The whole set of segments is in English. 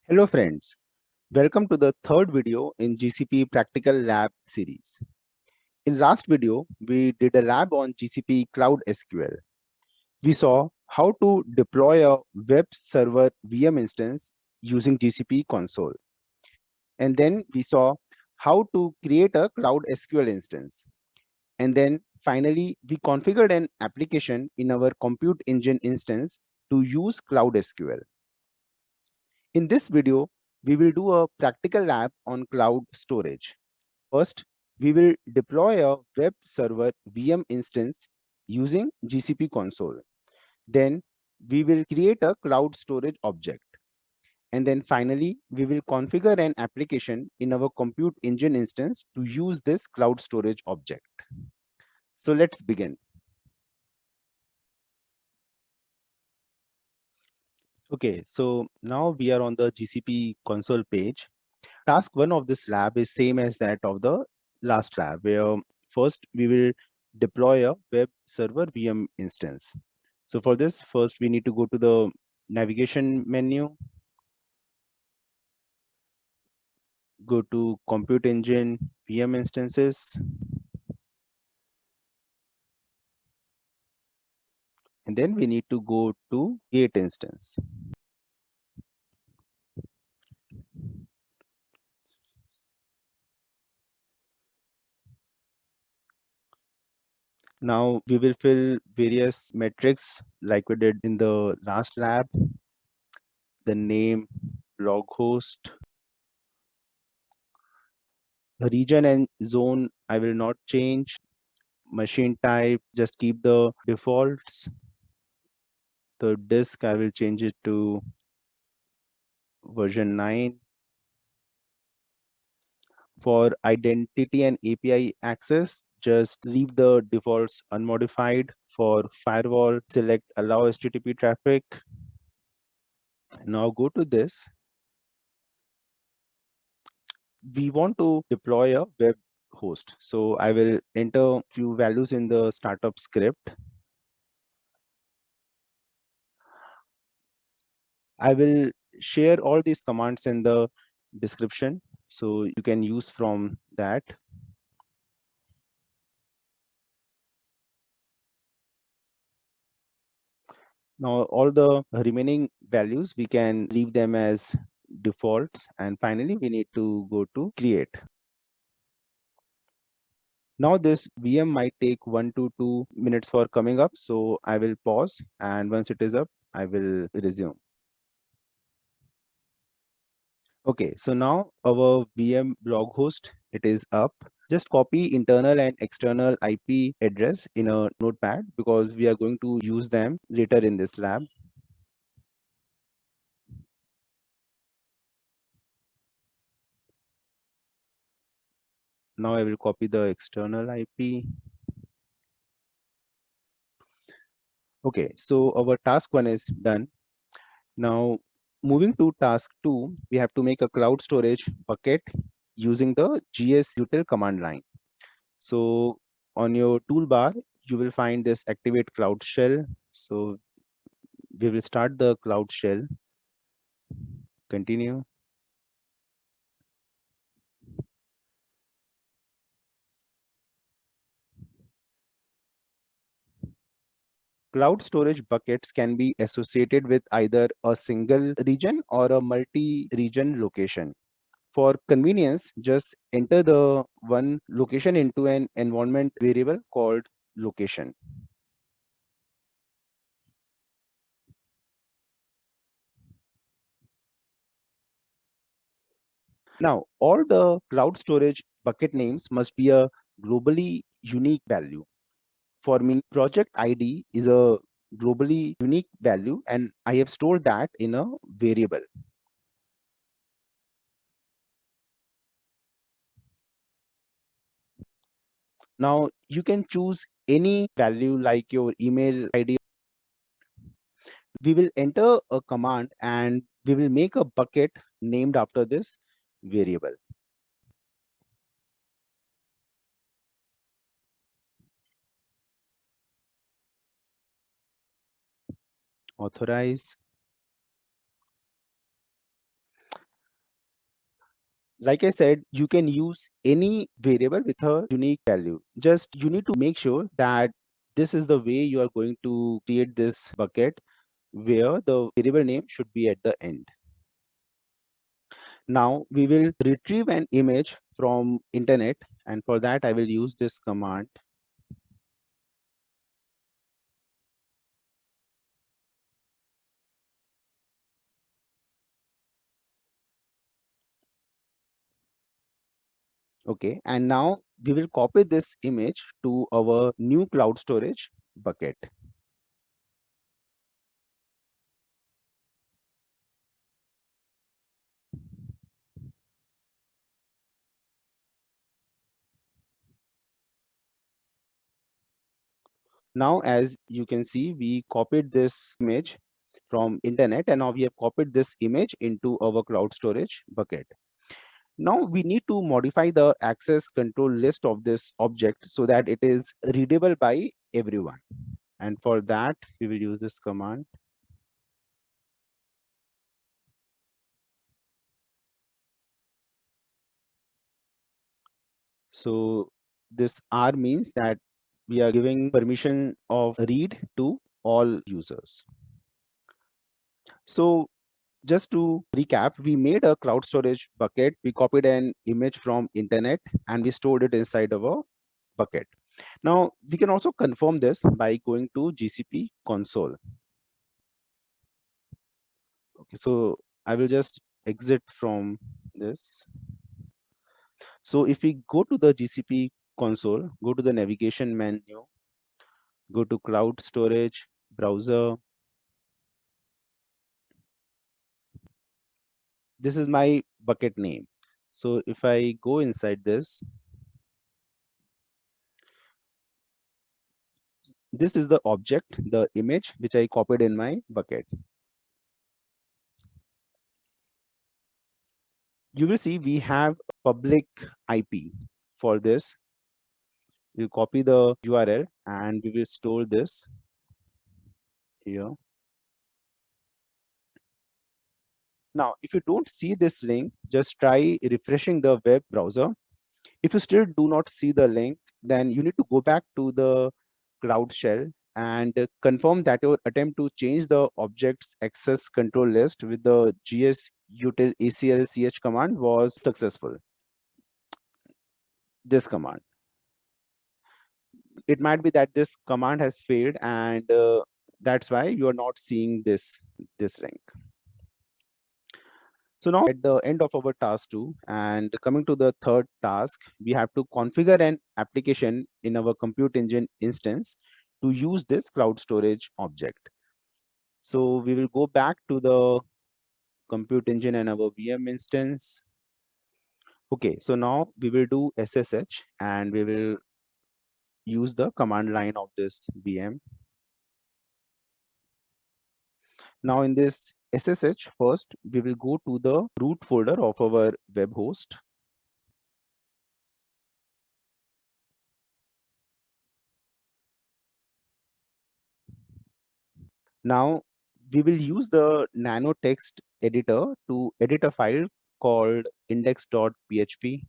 Hello friends, welcome to the third video in GCP Practical Lab series. In last video, we did a lab on GCP Cloud SQL. We saw how to deploy a web server VM instance using GCP console. And then we saw how to create a Cloud SQL instance. And then finally, we configured an application in our Compute Engine instance to use Cloud SQL. In this video, we will do a practical lab on cloud storage. First, we will deploy a web server VM instance using GCP console. Then we will create a cloud storage object. And then finally, we will configure an application in our Compute Engine instance to use this cloud storage object. So let's begin. Okay, so now we are on the GCP console page. Task 1 of this lab is same as that of the last lab, where first we will deploy a web server VM instance. So for this, first we need to go to the navigation menu, go to Compute Engine VM instances, and then we need to go to Create Instance. Now we will fill various metrics like we did in the last lab, the name, log host, the region and zone I will not change. Machine type, just keep the defaults. The disk, I will change it to version 9. For identity and API access, just leave the defaults unmodified. For firewall, select allow HTTP traffic. Now go to this. We want to deploy a web host. So I will enter few values in the startup script. I will share all these commands in the description, so you can use from that. Now all the remaining values, we can leave them as defaults. And finally, we need to go to create. Now this VM might take 1 to 2 minutes for coming up. So I will pause, and once it is up, I will resume. Okay, so now our VM blog host, it is up. Just copy internal and external IP address in a notepad because we are going to use them later in this lab. Now I will copy the external IP. Okay, so our task 1 is done. Now moving to task 2, we have to make a cloud storage bucket using the gsutil command line. So on your toolbar, you will find this activate cloud shell. So we will start the cloud shell. Continue. Cloud storage buckets can be associated with either a single region or a multi-region location. For convenience, just enter the one location into an environment variable called location. Now, all the cloud storage bucket names must be a globally unique value. For me, project ID is a globally unique value, and I have stored that in a variable. Now, you can choose any value like your email ID. We will enter a command and we will make a bucket named after this variable. Authorize. Like I said, you can use any variable with a unique value. Just you need to make sure that this is the way you are going to create this bucket where the variable name should be at the end. Now we will retrieve an image from internet, and for that I will use this command. Okay, and now we will copy this image to our new cloud storage bucket. Now, as you can see, we copied this image from internet, and now we have copied this image into our cloud storage bucket. Now we need to modify the access control list of this object so that it is readable by everyone. And for that, we will use this command. So this R means that we are giving permission of read to all users. So just to recap, we made a cloud storage bucket. We copied an image from internet and we stored it inside our bucket. Now we can also confirm this by going to GCP console. Okay, so I will just exit from this. So if we go to the GCP console, go to the navigation menu, go to cloud storage, browser. This is my bucket name. So if I go inside this, this is the object, the image which I copied in my bucket. You will see we have public IP for this. We'll copy the URL and we will store this here. Now, if you don't see this link, just try refreshing the web browser. If you still do not see the link, then you need to go back to the Cloud Shell and confirm that your attempt to change the object's access control list with the gsutil aclch command was successful. This command. It might be that this command has failed and that's why you are not seeing this link. So now at the end of our task 2 and coming to the third task, we have to configure an application in our Compute Engine instance to use this cloud storage object. So we will go back to the Compute Engine and our VM instance. Okay, so now we will do SSH and we will use the command line of this VM. Now in this SSH, first we will go to the root folder of our web host. Now we will use the nano text editor to edit a file called index.php.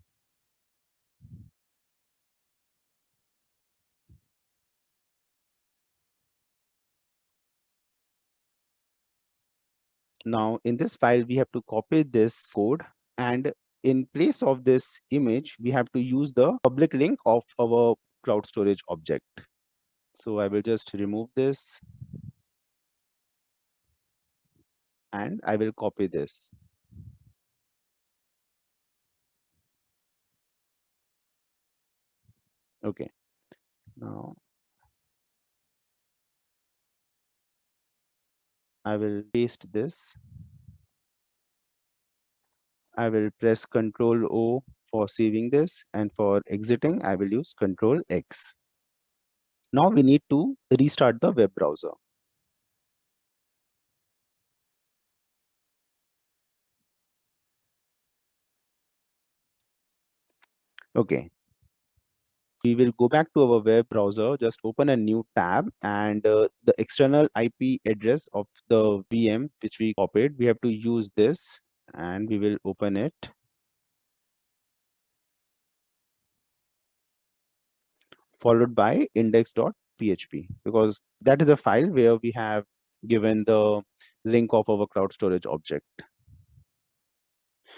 Now in this file, we have to copy this code, and in place of this image, we have to use the public link of our cloud storage object. So I will just remove this and I will copy this. Okay. Now I will paste this. I will press Ctrl O for saving this, and for exiting, I will use Ctrl X. Now we need to restart the web browser. Okay. We will go back to our web browser, just open a new tab, and the external IP address of the VM which we copied, we have to use this and we will open it. followed by index.php, because that is a file where we have given the link of our cloud storage object.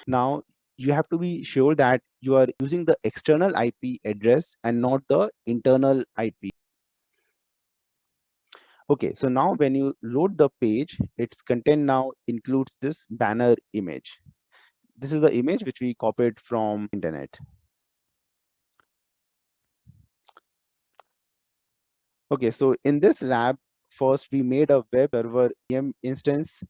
Now, you have to be sure that you are using the external IP address and not the internal IP. Okay, so now when you load the page, its content now includes this banner image. This is the image which we copied from internet. Okay, so in this lab, first we made a web server VM instance,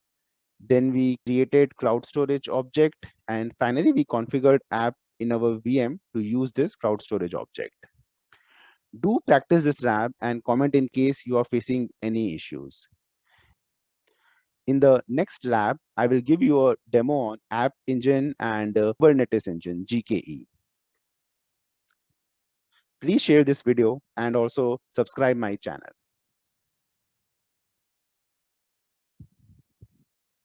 then we created cloud storage object, and finally we configured app in our VM to use this cloud storage object. Do practice this lab and comment in case you are facing any issues. In the next lab, I will give you a demo on App Engine and Kubernetes Engine, GKE. Please share this video and also subscribe my channel.